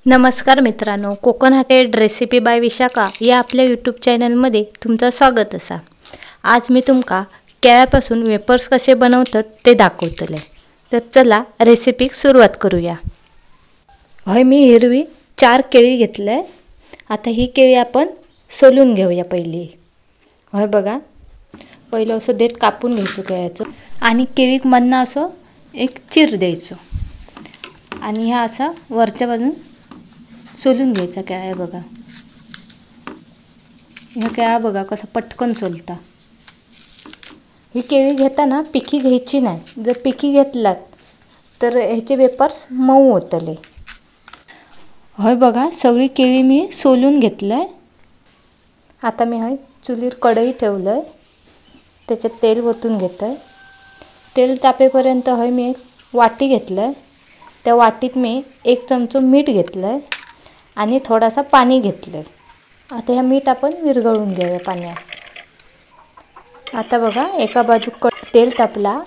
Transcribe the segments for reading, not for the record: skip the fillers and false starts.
नमस्कार मित्रांनो, Konkan hotel recipe by Vishakha या आपल्या यूट्यूब चॅनलमध्ये तुमचं स्वागत असा। आज मी तुमका केळ्यापासून वेफर्स कसे बनवतात ते दाखवतले। तर चला रेसिपी सुरुवात करूया। होय, मी हिरवी 4 केळी घेतले। आता ही केळी आपण सोलून घेऊया पहिली। होय बघा, पहिलं असं देठ कापून घ्यायचं केळ्याचं आणि केळीक मधनं असं एक चीर द्यायचं आणि ह्या असा वरच्या बाजून सोलून घ्यायचा केळा बघा। ह्या केळा बघा कसा पटकन सोलता। ही केळी घेताना पिकी घ्यायची नाही, जर पिकी घेतलात तर ह्याचे वेफर्स मऊ होतले। होय बघा, सगळी केळी मी सोलून घेतलंय। आता मी होय चुलीवर कढई ठेवलंय, त्याच्यात तेल ओतून घेतोय। तेल तापेपर्यंत होय मी एक वाटी घेतलंय, त्या वाटीत मी 1 चमचा मीठ घेतलंय आणि थोडासा पाणी घेतलंय। आता हे मीठ आपण विरघळून घेऊया पाण्यात। आता बघा एका बाजू तेल तापला।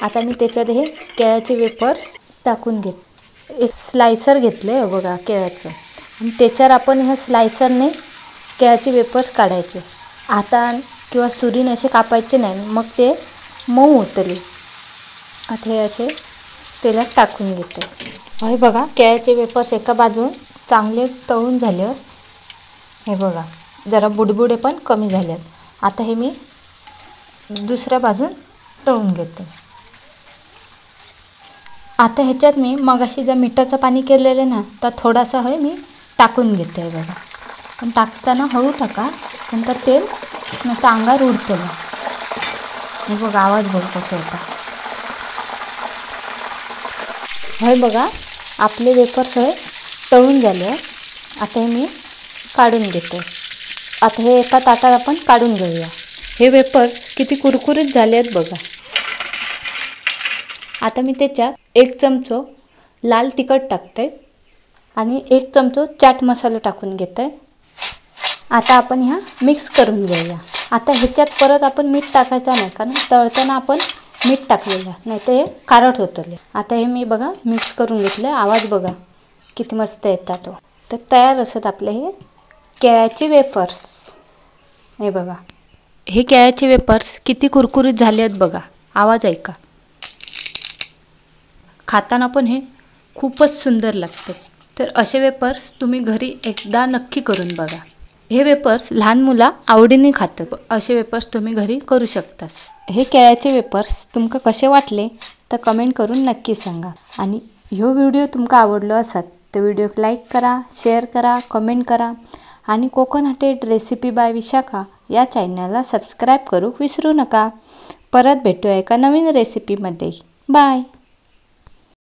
आता मी त्याच्यात हे केळ्याचे वेफर्स टाकून घेत एक स्लायसर घेतलंय बघा केळ्याचं आणि त्याच्यावर आपण ह्या स्लायसरने केळ्याचे वेफर्स काढायचे। आता किंवा सुरीने असे कापायचे नाही, मग ते मऊ होतले। आता हे असे तेलात टाकून घेतो। होय बघा, केळ्याचे वेफर्स एका बाजून चांगले तळून झाले। हे बघा जरा बुडबुडे पण कमी झाले। आता हे मी दुसऱ्या बाजून तळून घेते। आता ह्याच्यात मी मगाशी जे मिठाचं पाणी केलेलं ना, तर थोडासा हे मी टाकून घेते बघा। पण टाकताना हळू टाका, नंतर तेल नंतर अंगावर उडतं। हे बघा आवाज बघ कसं होता। होय बघा, आपले वेफर्स हे तळून झाले। आता हे मी काढून घेते। आता हे एका ताटात आपण काढून घेऊया। हे वेफर्स किती कुरकुरीत झाले आहेत बघा। आता मी त्याच्यात 1 चमचा लाल तिखट टाकते आणि 1 चमचा चाट मसाला टाकून घेते। आता आपण ह्या मिक्स करून घेऊया। आता ह्याच्यात परत आपण मीठ टाकायचं नाही, कारण तळताना आपण मीठ टाकलेलं नाही तर हे खारट होतले। आता हे मी बघा मिक्स करून घेतले। आवाज बघा किती मस्त येतात। तर तयार असत आपले हे केळ्याचे वेफर्स। हे बघा, हे केळ्याचे वेफर्स किती कुरकुरीत झाले आहेत बघा। आवाज ऐका, खाताना पण हे खूपच सुंदर लागते। तर असे वेफर्स तुम्ही घरी एकदा नक्की करून बघा। हे वेफर्स लहान मुलं आवडीने खातात। असे वेफर्स तुम्ही घरी करू शकता। हे केळ्याचे वेफर्स तुमका कसे वाटले तर कमेंट करून नक्की सांगा। आणि ह्यो व्हिडिओ तुमका आवडलो असत तर व्हिडिओक लाईक करा, शेअर करा, कमेंट करा आणि Konkan hotel recipe by Vishakha या चॅनलला सबस्क्राईब करू विसरू नका। परत भेटूया एका नवीन रेसिपीमध्ये। बाय।